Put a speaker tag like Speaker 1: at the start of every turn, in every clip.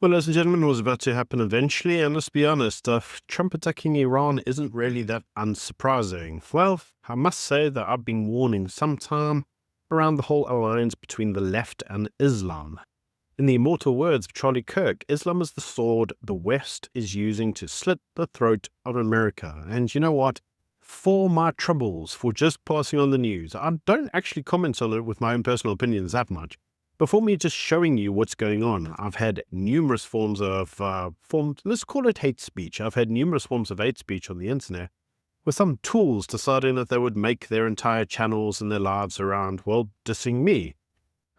Speaker 1: Well, ladies and gentlemen, it was about to happen eventually, and let's be honest, Trump attacking Iran isn't really that unsurprising. Well, I must say that I've been warning sometime around the whole alliance between the left and Islam. In the immortal words of Charlie Kirk, Islam is the sword the West is using to slit the throat of America. And you know what? For my troubles, for just passing on the news, I don't actually comment on it with my own personal opinions that much. Before me just showing you what's going on, I've had numerous forms of, let's call it hate speech. I've had numerous forms of hate speech on the internet, with some tools deciding that they would make their entire channels and their lives around, well, dissing me.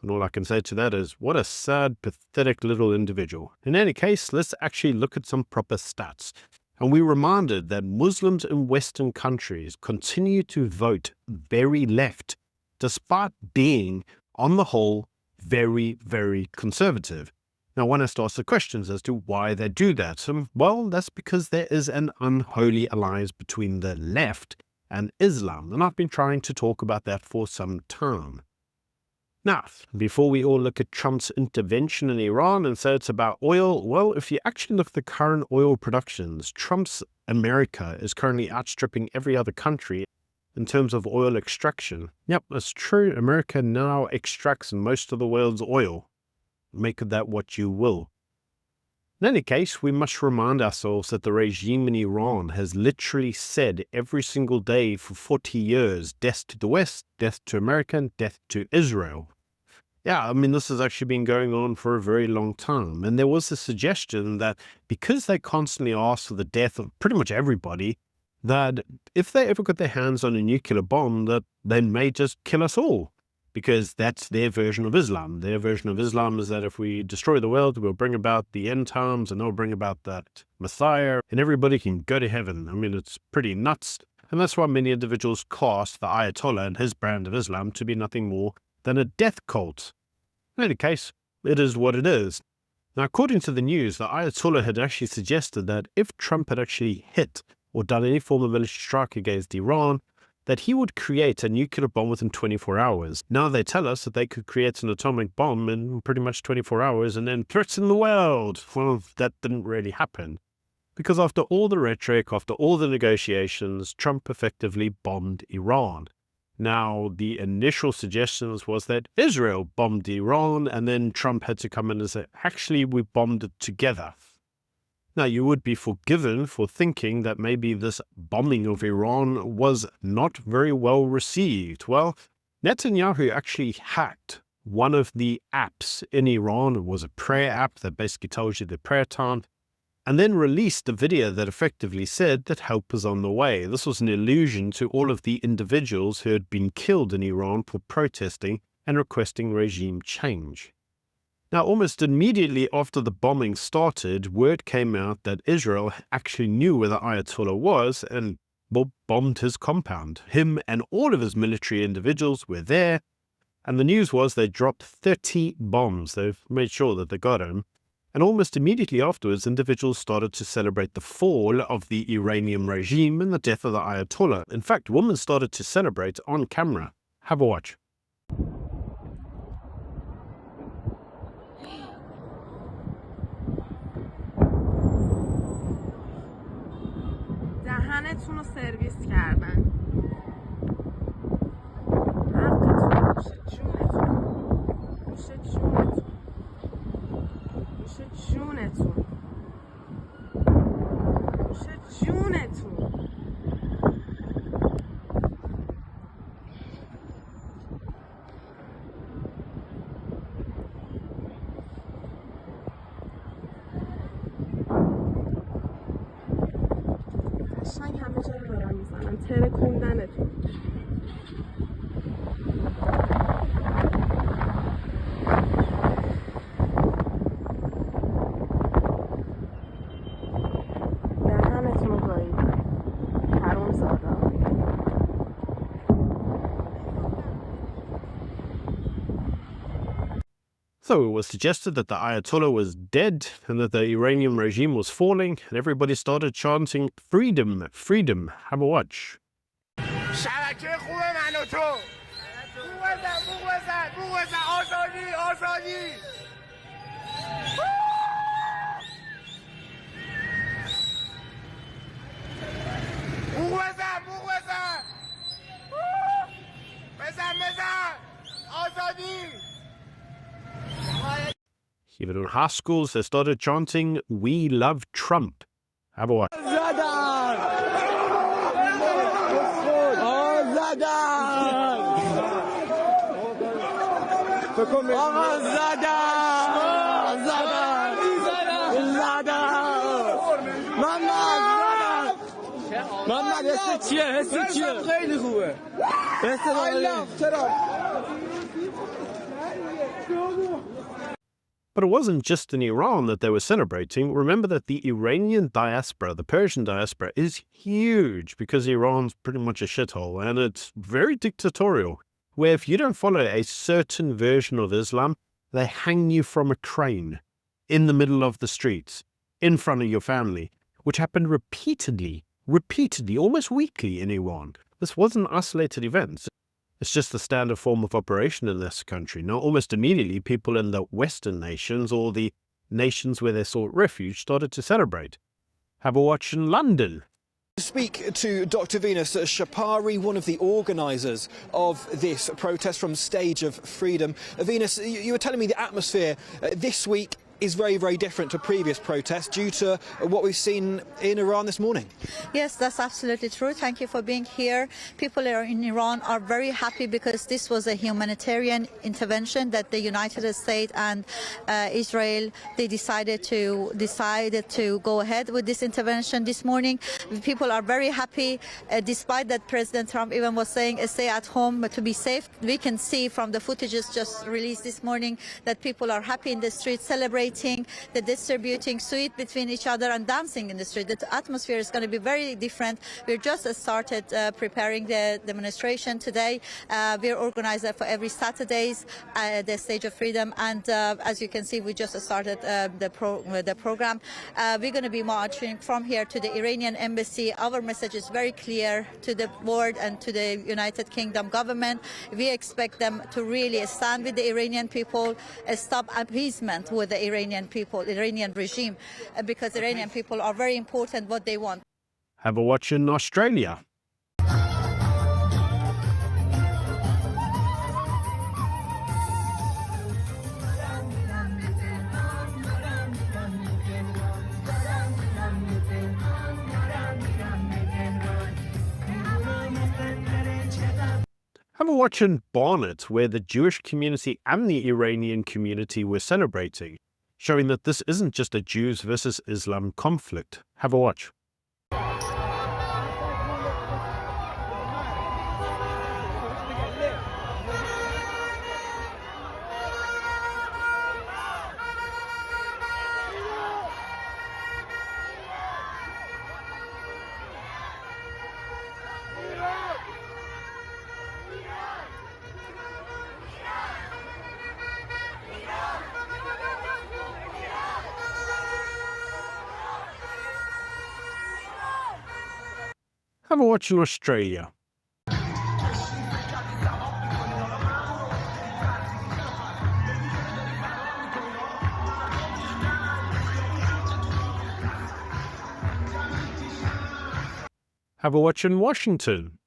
Speaker 1: And all I can say to that is, what a sad, pathetic little individual. In any case, let's actually look at some proper stats. And we're reminded that Muslims in Western countries continue to vote very left, despite being, on the whole, very, very conservative. Now, one has to ask the questions as to why they do that. Well, that's because there is an unholy alliance between the left and Islam, and I've been trying to talk about that for some time. Now, before we all look at Trump's intervention in Iran and say it's about oil, well, if you actually look at the current oil productions, Trump's America is currently outstripping every other country in terms of oil extraction. Yep, that's true. America now extracts most of the world's oil. Make of that what you will. In any case, we must remind ourselves that the regime in Iran has literally said every single day for 40 years, death to the West, death to America, and death to Israel. Yeah, I mean, this has actually been going on for a very long time. And there was a suggestion that because they constantly ask for the death of pretty much everybody, that if they ever got their hands on a nuclear bomb, that they may just kill us all, because that's their version of Islam. Their version of Islam is that if we destroy the world, we'll bring about the end times, and they'll bring about that Messiah, and everybody can go to heaven. I mean, it's pretty nuts. And that's why many individuals cast the Ayatollah and his brand of Islam to be nothing more than a death cult. In any case, it is what it is. Now, according to the news, the Ayatollah had actually suggested that if Trump had actually hit or done any form of military strike against Iran, that he would create a nuclear bomb within 24 hours. Now they tell us that they could create an atomic bomb in pretty much 24 hours and then threaten the world. Well, that didn't really happen. Because after all the rhetoric, after all the negotiations, Trump effectively bombed Iran. Now, the initial suggestions was that Israel bombed Iran, and then Trump had to come in and say, actually, we bombed it together. Now, you would be forgiven for thinking that maybe this bombing of Iran was not very well received. Well, Netanyahu actually hacked one of the apps in Iran. It was a prayer app that basically tells you the prayer time, and then released a video that effectively said that help is on the way. This was an allusion to all of the individuals who had been killed in Iran for protesting and requesting regime change. Now, almost immediately after the bombing started, word came out that Israel actually knew where the Ayatollah was and bombed his compound. Him and all of his military individuals were there, and the news was they dropped 30 bombs. They've made sure that they got him. And almost immediately afterwards, individuals started to celebrate the fall of the Iranian regime and the death of the Ayatollah. In fact, women started to celebrate on camera. Have a watch.
Speaker 2: دهنتون رو سرویس کردن حقتون میشه جونتون میشه جونتون میشه جونتون میشه جونتون قشنگ همه جا رو دارن میزنن ترکوندنتون دهنتون رو گاییدن حروم زادا.
Speaker 1: So it was suggested that the Ayatollah was dead and that the Iranian regime was falling, and everybody started chanting, freedom, freedom. Have a watch.
Speaker 3: شبکه خوب من و تو آزادی
Speaker 1: Even in high schools, they started chanting, "We love Trump." Have a watch. But it wasn't just in Iran that they were celebrating. Remember that the Iranian diaspora, the Persian diaspora, is huge because Iran's pretty much a shithole and it's very dictatorial, where if you don't follow a certain version of Islam, they hang you from a crane in the middle of the streets, in front of your family, which happened repeatedly, almost weekly in Iran. This wasn't isolated events. It's just the standard form of operation in this country. Now, almost immediately, people in the Western nations or the nations where they sought refuge started to celebrate. Have a watch in London.
Speaker 4: Speak to Dr. Venus Shapari, one of the organisers of this protest from Stage of Freedom. Venus, you were telling me the atmosphere this week is very, very different to previous protests due to what we've seen in Iran this morning.
Speaker 5: Yes, that's absolutely true. Thank you for being here. People in Iran are very happy because this was a humanitarian intervention that the United States and Israel, they decided to go ahead with this intervention this morning. People are very happy, despite that President Trump even was saying stay at home to be safe. We can see from the footages just released this morning that people are happy in the streets, celebrating, the distributing sweet between each other and dancing in the street. The atmosphere is going to be very different. We're just started preparing the demonstration today. We're organized for every Saturdays at the Stage of Freedom, and as you can see, we just started the program. We're going to be marching from here to the Iranian embassy. Our message is very clear to the world and to the United Kingdom government. We expect them to really stand with the Iranian people, stop appeasement with the Iranian people, Iranian regime, because Iranian people are very important what they want.
Speaker 1: Have a watch in Australia. Have a watch in Barnet, where the Jewish community and the Iranian community were celebrating, showing that this isn't just a Jews versus Islam conflict. Have a watch. Have a watch in Australia. Have a watch in Washington.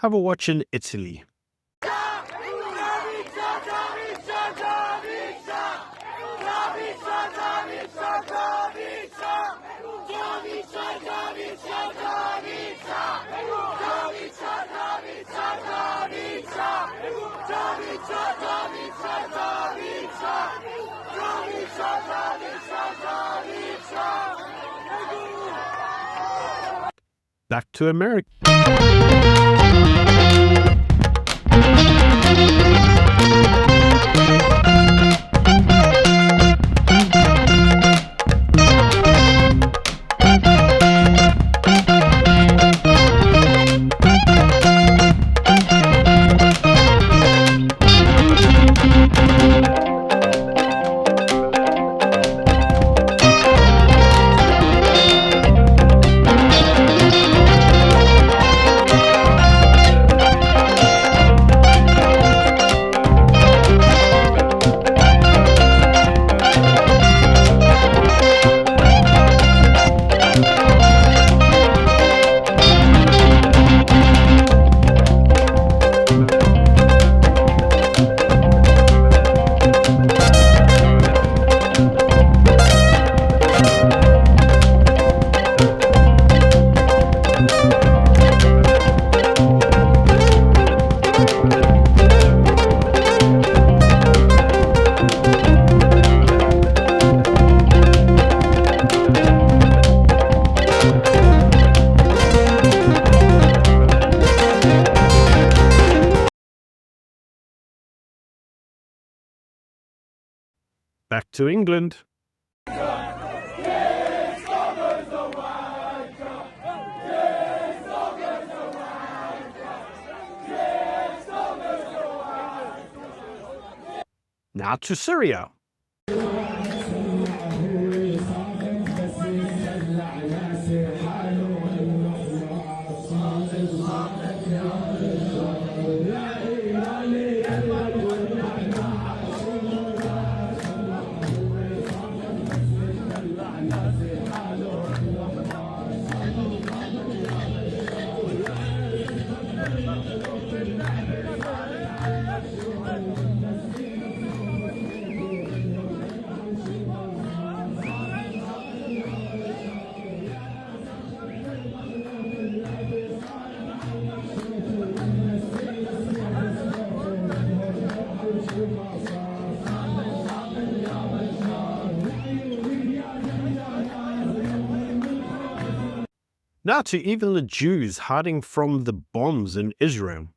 Speaker 1: Have a watch in Italy. Back to America. back to England. Now to Syria. Now to even the Jews hiding from the bombs in Israel.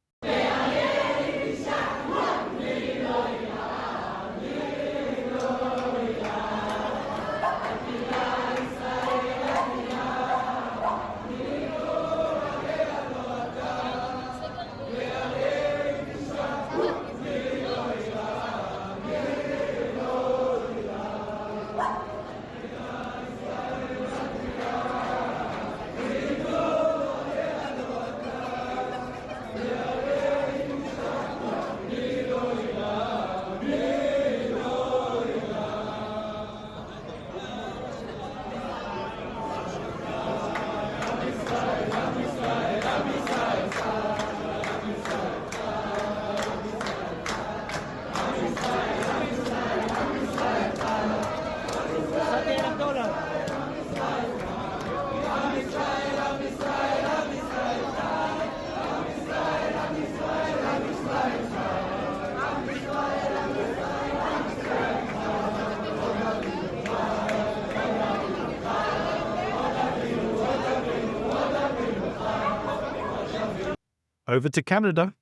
Speaker 1: Over to Canada.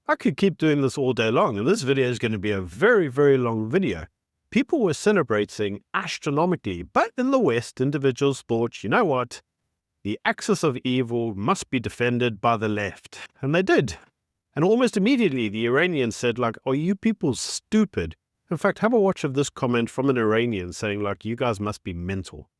Speaker 1: I could keep doing this all day long, and this video is going to be a very, very long video. People were celebrating astronomically, but in the West, individuals thought, you know what? The axis of evil must be defended by the left. And they did. And almost immediately, the Iranians said, like, are you people stupid? In fact, have a watch of this comment from an Iranian saying, like, you guys must be mental.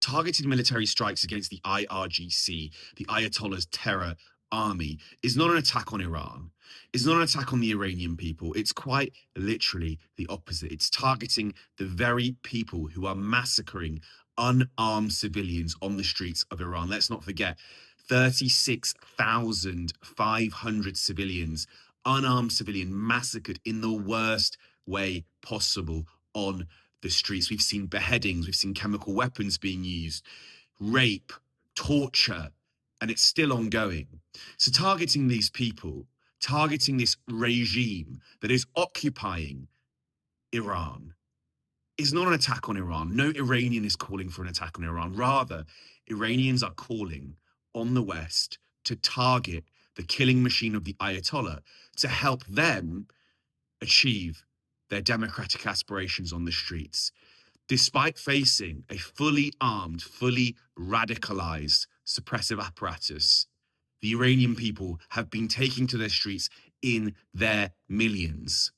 Speaker 6: Targeted military strikes against the IRGC, the Ayatollah's terror army, is not an attack on Iran. It's not an attack on the Iranian people. It's quite literally the opposite. It's targeting the very people who are massacring unarmed civilians on the streets of Iran. Let's not forget 36,500 civilians, unarmed civilian, massacred in the worst way possible on the streets. We've seen beheadings, we've seen chemical weapons being used, rape, torture, and it's still ongoing. So targeting these people, targeting this regime that is occupying Iran, is not an attack on Iran. No Iranian is calling for an attack on Iran. Rather, Iranians are calling on the West to target the killing machine of the Ayatollah to help them achieve their democratic aspirations on the streets. Despite facing a fully armed, fully radicalized suppressive apparatus, the Iranian people have been taking to their streets in their millions.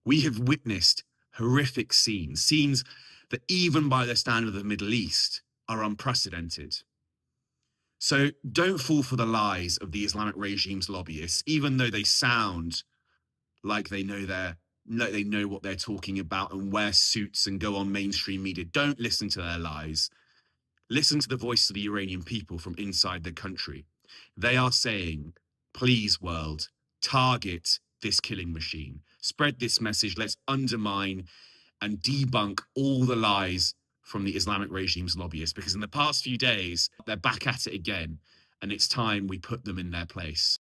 Speaker 6: We have witnessed horrific scenes that even by the standard of the Middle East are unprecedented. So don't fall for the lies of the Islamic regime's lobbyists, even though they sound like they know what they're talking about and wear suits and go on mainstream media. Don't listen to their lies. Listen to the voice of the Iranian people from inside the country. They are saying, please, world, target this killing machine. Spread this message. Let's undermine and debunk all the lies from the Islamic regime's lobbyists, because in the past few days, they're back at it again, and it's time we put them in their place.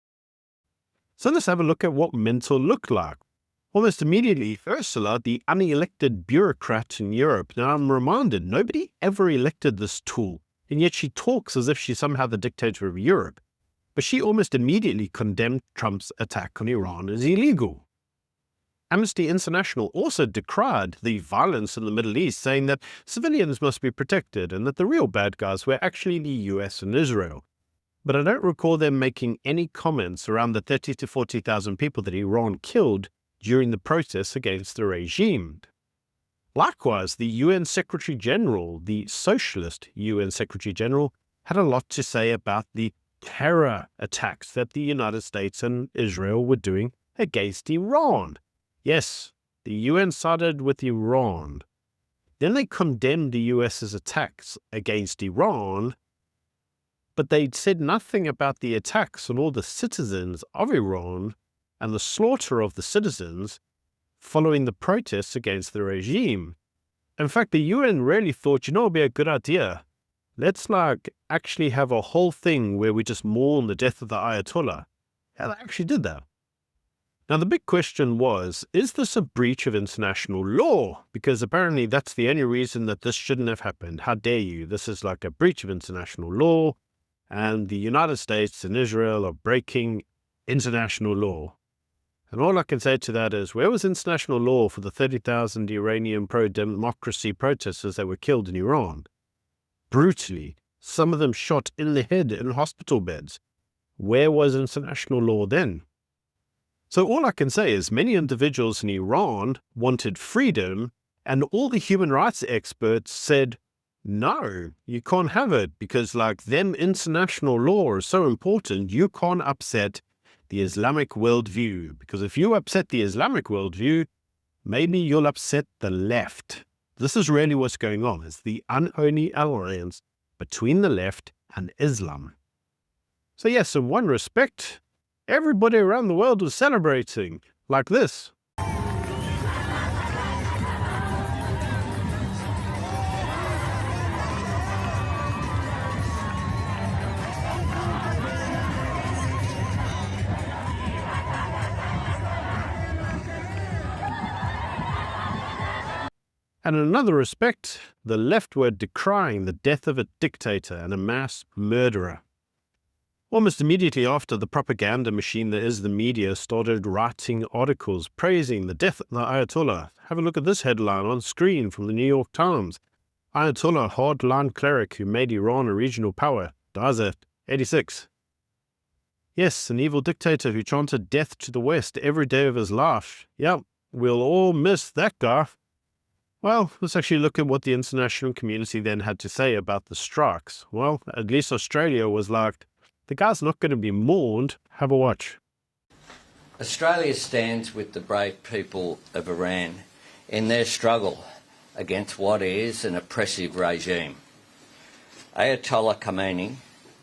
Speaker 1: So let's have a look at what mental looked like. Almost immediately, Ursula, the unelected bureaucrat in Europe, now I'm reminded, nobody ever elected this tool, and yet she talks as if she's somehow the dictator of Europe. But she almost immediately condemned Trump's attack on Iran as illegal. Amnesty International also decried the violence in the Middle East, saying that civilians must be protected and that the real bad guys were actually the US and Israel. But I don't recall them making any comments around the 30 to 40,000 people that Iran killed during the protests against the regime. Likewise, the UN Secretary General, the socialist UN Secretary General, had a lot to say about the terror attacks that the United States and Israel were doing against Iran. Yes, the UN sided with Iran. Then they condemned the US's attacks against Iran, but they said nothing about the attacks on all the citizens of Iran and the slaughter of the citizens following the protests against the regime. In fact, the UN really thought, it would be a good idea. Let's actually have a whole thing where we just mourn the death of the Ayatollah. Yeah, they actually did that. Now, the big question was, is this a breach of international law? Because apparently that's the only reason that this shouldn't have happened. How dare you? This is like a breach of international law, and the United States and Israel are breaking international law. And all I can say to that is, where was international law for the 30,000 Iranian pro-democracy protesters that were killed in Iran? Brutally, some of them shot in the head in hospital beds. Where was international law then? So all I can say is many individuals in Iran wanted freedom, and all the human rights experts said, no, you can't have it, because them international law is so important, you can't upset the Islamic worldview, because if you upset the Islamic worldview, maybe you'll upset the left. This is really what's going on. It's the unholy alliance between the left and Islam. So yes, in one respect, everybody around the world was celebrating like this. And in another respect, the left were decrying the death of a dictator and a mass murderer. Almost immediately after, the propaganda machine that is the media started writing articles praising the death of the Ayatollah. Have a look at this headline on screen from the New York Times. Ayatollah, hardline cleric who made Iran a regional power, dies at 86. Yes, an evil dictator who chanted death to the West every day of his life. Yep, we'll all miss that guy. Well, let's actually look at what the international community then had to say about the strikes. Well, at least Australia was like, the guy's not going to be mourned. Have a watch.
Speaker 7: Australia stands with the brave people of Iran in their struggle against what is an oppressive regime. Ayatollah Khamenei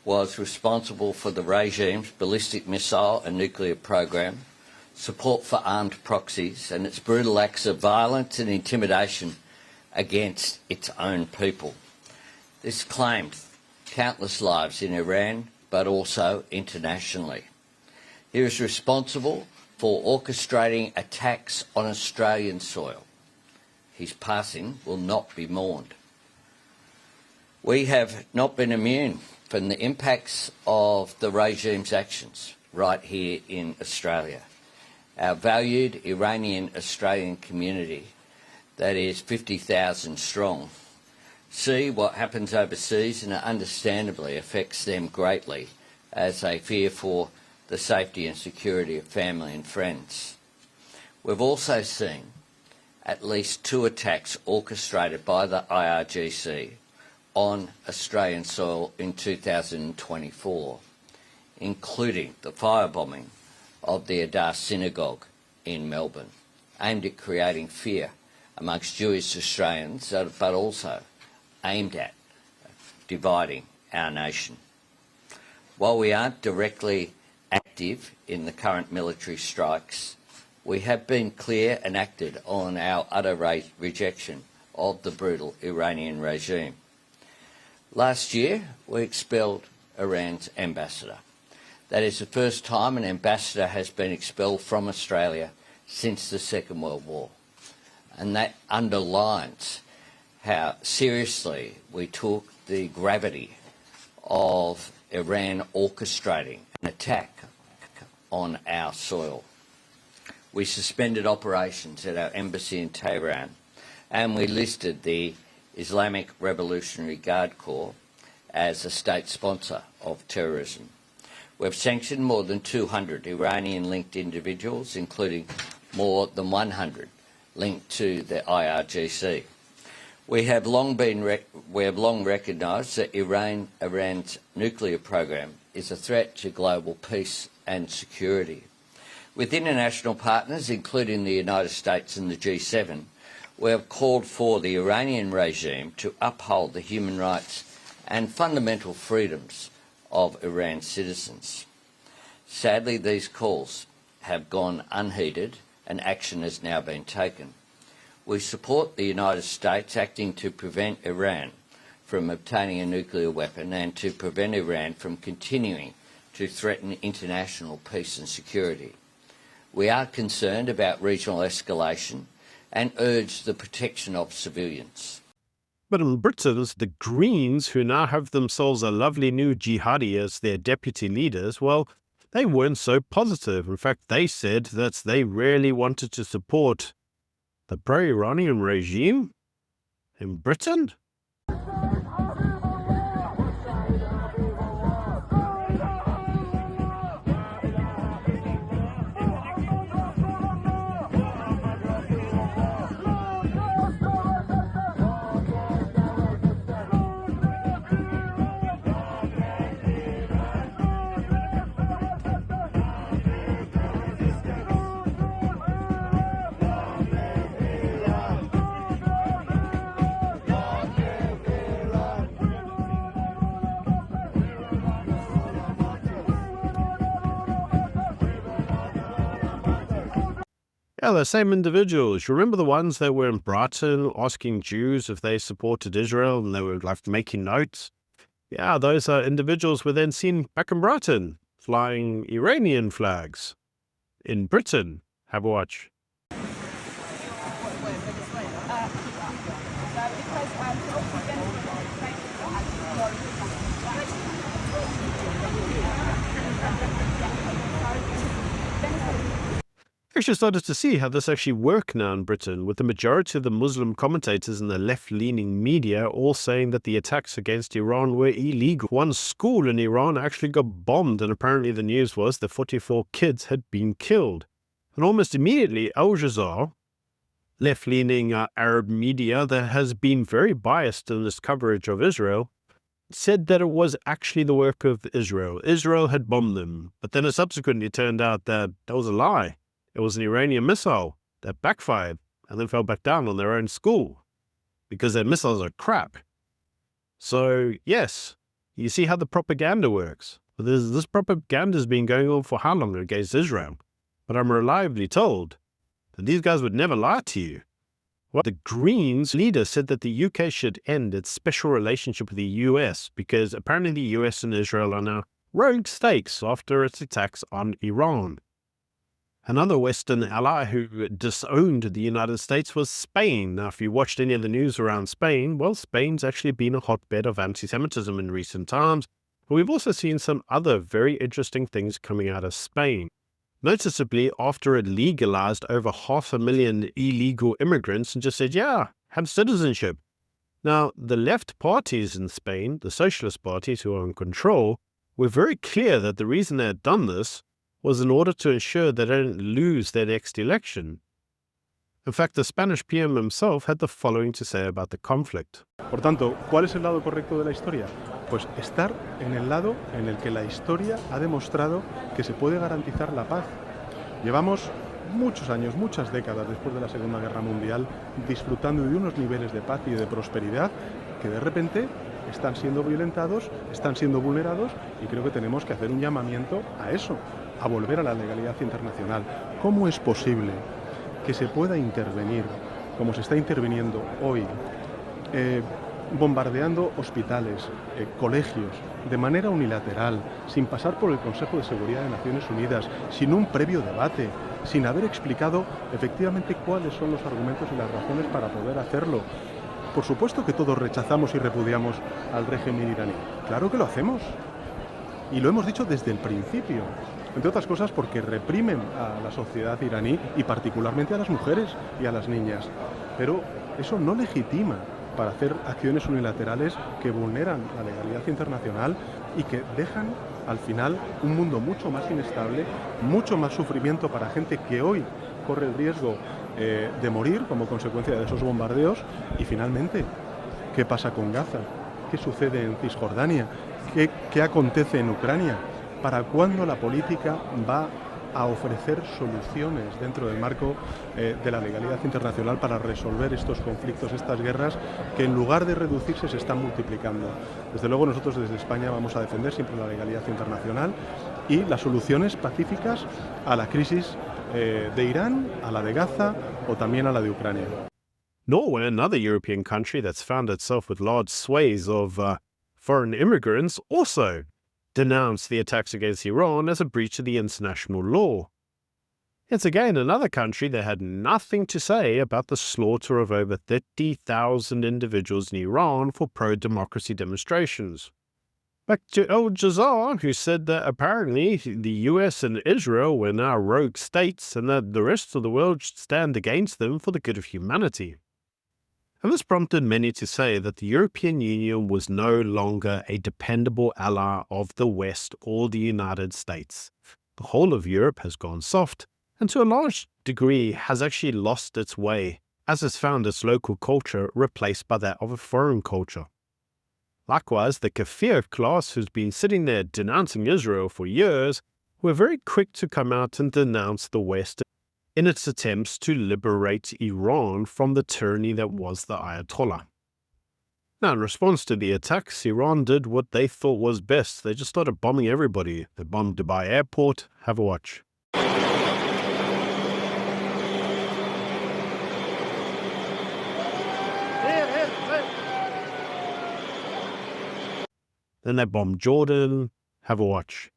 Speaker 7: was responsible for the regime's ballistic missile and nuclear program, support for armed proxies, and its brutal acts of violence and intimidation against its own people. This claimed countless lives in Iran, but also internationally. He was responsible for orchestrating attacks on Australian soil. His passing will not be mourned. We have not been immune from the impacts of the regime's actions right here in Australia. Our valued Iranian Australian community, that is 50,000 strong, see what happens overseas, and it understandably affects them greatly as they fear for the safety and security of family and friends. We've also seen at least 2 attacks orchestrated by the IRGC on Australian soil in 2024, including the firebombing of the Adar Synagogue in Melbourne, aimed at creating fear amongst Jewish Australians, but also aimed at dividing our nation. While we aren't directly active in the current military strikes, we have been clear and acted on our utter rejection of the brutal Iranian regime. Last year, we expelled Iran's ambassador. That is the first time an ambassador has been expelled from Australia since the Second World War. And that underlines how seriously we took the gravity of Iran orchestrating an attack on our soil. We suspended operations at our embassy in Tehran, and we listed the Islamic Revolutionary Guard Corps as a state sponsor of terrorism. We've sanctioned more than 200 Iranian-linked individuals, including more than 100 linked to the IRGC. We have long recognised that Iran's nuclear program is a threat to global peace and security. With international partners, including the United States and the G7, we have called for the Iranian regime to uphold the human rights and fundamental freedoms of Iran's citizens. Sadly, these calls have gone unheeded and action has now been taken. We support the United States acting to prevent Iran from obtaining a nuclear weapon and to prevent Iran from continuing to threaten international peace and security. We are concerned about regional escalation and urge the protection of civilians.
Speaker 1: But in Britain, the Greens, who now have themselves a lovely new jihadi as their deputy leaders, well, they weren't so positive. In fact, they said that they really wanted to support the pro-Iranian regime in Britain. Yeah, the same individuals. You remember the ones that were in Brighton asking Jews if they supported Israel and they were like making notes? Yeah, those individuals were then seen back in Brighton flying Iranian flags in Britain. Have a watch. Actually started to see how this actually works now in Britain, with the majority of the Muslim commentators and the left-leaning media all saying that the attacks against Iran were illegal. One school in Iran actually got bombed, and apparently the news was that 44 kids had been killed. And almost immediately, Al Jazeera, left-leaning Arab media that has been very biased in this coverage of Israel, said that it was actually the work of Israel. Israel had bombed them, but then it subsequently turned out that that was a lie. It was an Iranian missile that backfired and then fell back down on their own school because their missiles are crap. So, yes, you see how the propaganda works. But this propaganda has been going on for how long against Israel? But I'm reliably told that these guys would never lie to you. Well, the Greens leader said that the UK should end its special relationship with the US because apparently the US and Israel are now rogue states after its attacks on Iran. Another Western ally who disowned the United States was Spain. Now, if you watched any of the news around Spain, well, Spain's actually been a hotbed of anti-Semitism in recent times. But we've also seen some other very interesting things coming out of Spain. Noticeably, after it legalized over 500,000 illegal immigrants and just said, yeah, have citizenship. Now, the left parties in Spain, the socialist parties who are in control, were very clear that the reason they had done this was in order to ensure they don't lose their next election. In fact, the Spanish PM himself had the following to say about the conflict.
Speaker 8: Por tanto, ¿cuál es el lado correcto de la historia? Pues estar en el lado en el que la historia ha demostrado que se puede garantizar la paz. Llevamos muchos años, muchas décadas después de la Segunda Guerra Mundial, disfrutando de unos niveles de paz y de prosperidad que de repente están siendo violentados, están siendo vulnerados, y creo que tenemos que hacer un llamamiento a eso, a volver a la legalidad internacional. ¿Cómo es posible que se pueda intervenir, como se está interviniendo hoy, bombardeando hospitales, colegios, de manera unilateral, sin pasar por el Consejo de Seguridad de Naciones Unidas, sin un previo debate, sin haber explicado efectivamente cuáles son los argumentos y las razones para poder hacerlo. Por supuesto que todos rechazamos y repudiamos al régimen iraní. Claro que lo hacemos. Y lo hemos dicho desde el principio. Entre otras cosas porque reprimen a la sociedad iraní y particularmente a las mujeres y a las niñas. Pero eso no legitima para hacer acciones unilaterales que vulneran la legalidad internacional y que dejan al final un mundo mucho más inestable, mucho más sufrimiento para gente que hoy corre el riesgo de morir como consecuencia de esos bombardeos. Y finalmente, ¿qué pasa con Gaza? ¿Qué sucede en Cisjordania? ¿Qué acontece en Ucrania? ¿Para cuándo la política va a ofrecer soluciones dentro del marco de la legalidad internacional para resolver estos conflictos, estas guerras que en lugar de reducirse se están multiplicando? Desde luego nosotros desde España vamos a defender siempre la legalidad internacional y las soluciones pacíficas a la crisis de Irán, a la de Gaza o también a la de Ucrania.
Speaker 1: Norway, another European country that's found itself with large swathes of foreign immigrants, also denounced the attacks against Iran as a breach of the international law. It's again another country that had nothing to say about the slaughter of over 30,000 individuals in Iran for pro-democracy demonstrations. Back to Al Jazeera, who said that apparently the US and Israel were now rogue states and that the rest of the world should stand against them for the good of humanity. And this prompted many to say that the European Union was no longer a dependable ally of the West or the United States. The whole of Europe has gone soft, and to a large degree has actually lost its way, as it's found its local culture replaced by that of a foreign culture. Likewise, the Kafir class, who's been sitting there denouncing Israel for years, were very quick to come out and denounce the West in its attempts to liberate Iran from the tyranny that was the Ayatollah. Now, in response to the attacks, Iran did what they thought was best. They just started bombing everybody. They bombed Dubai airport. Have a watch. Then they bombed Jordan. Have a watch.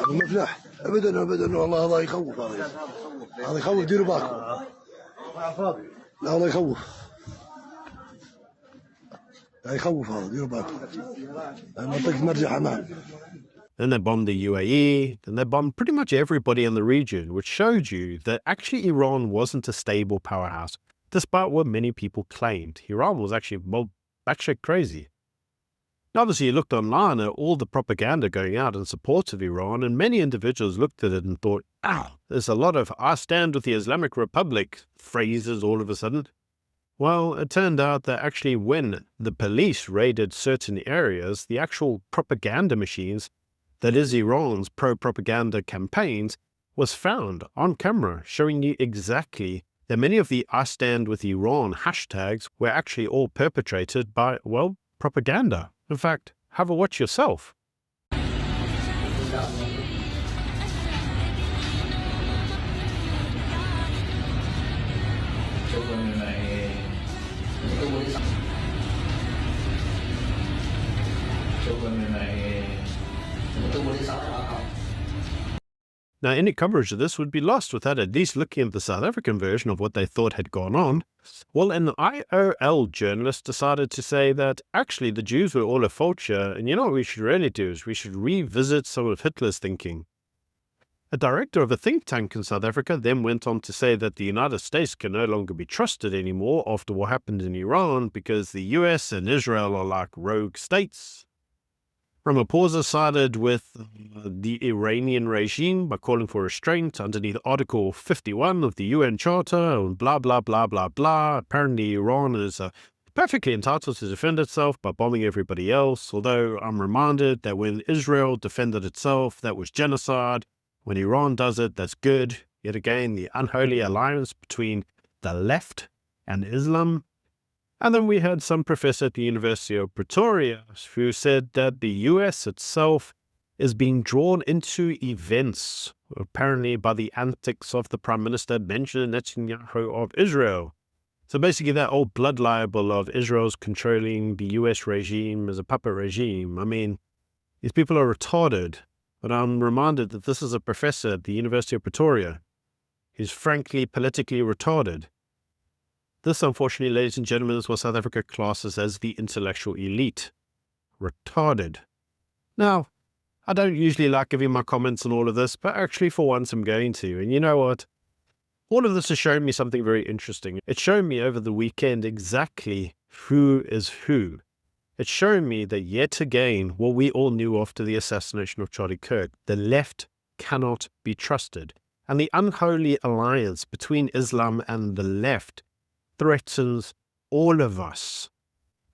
Speaker 9: المفلح ابدا ابدا والله هذا يخوف هذا يخوف ديروا بالكم لا هذا يخوف يخوف هذا ديروا بالكم منطقة مرجع حمام.
Speaker 1: Then they bombed the UAE, then they bombed pretty much everybody in the region, which showed you that actually Iran wasn't a stable powerhouse, despite what many people claimed. Iran was actually, well, batshit crazy. Obviously, you looked online at all the propaganda going out in support of Iran, and many individuals looked at it and thought, there's a lot of I stand with the Islamic Republic phrases all of a sudden. Well, it turned out that actually when the police raided certain areas, the actual propaganda machines, that is Iran's pro-propaganda campaigns, was found on camera, showing you exactly that many of the I stand with Iran hashtags were actually all perpetrated by, well, propaganda. In fact, have a watch yourself. Now, any coverage of this would be lost without at least looking at the South African version of what they thought had gone on. Well, an IOL journalist decided to say that actually the Jews were all a vulture, and you know what we should really do is we should revisit some of Hitler's thinking. A director of a think tank in South Africa then went on to say that the United States can no longer be trusted anymore after what happened in Iran because the US and Israel are like rogue states. Ramaphosa sided with the Iranian regime by calling for restraint underneath Article 51 of the UN Charter and blah, blah, blah, blah, blah. Apparently Iran is perfectly entitled to defend itself by bombing everybody else, although I'm reminded that when Israel defended itself, that was genocide. When Iran does it, that's good. Yet again, the unholy alliance between the left and Islam. And then we had some professor at the University of Pretoria who said that the US itself is being drawn into events, apparently by the antics of the Prime Minister Benjamin Netanyahu of Israel. So basically that old blood libel of Israel's controlling the US regime as a puppet regime. I mean, These people are retarded, but I'm reminded that this is a professor at the University of Pretoria. He's frankly politically retarded. This, unfortunately, ladies and gentlemen, is what South Africa classes as the intellectual elite. Retarded. Now, I don't usually like giving my comments on all of this, but actually for once I'm going to. And you know what? All of this has shown me something very interesting. It's shown me over the weekend exactly who is who. It's shown me that yet again, what we all knew after the assassination of Charlie Kirk, the left cannot be trusted. And the unholy alliance between Islam and the left threatens all of us.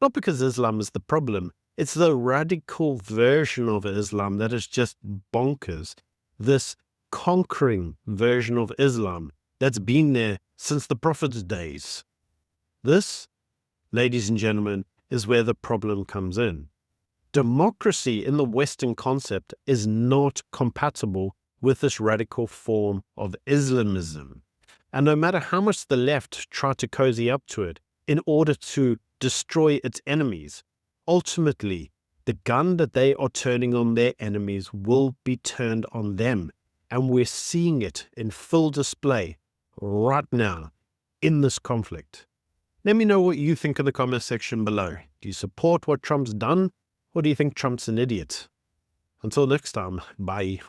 Speaker 1: Not because Islam is the problem. It's the radical version of Islam that is just bonkers. This conquering version of Islam that's been there since the Prophet's days. This, ladies and gentlemen, is where the problem comes in. Democracy in the Western concept is not compatible with this radical form of Islamism. And no matter how much the left try to cozy up to it in order to destroy its enemies, ultimately, the gun that they are turning on their enemies will be turned on them. And we're seeing it in full display right now in this conflict. Let me know what you think in the comment section below. Do you support what Trump's done, or do you think Trump's an idiot? Until next time, bye.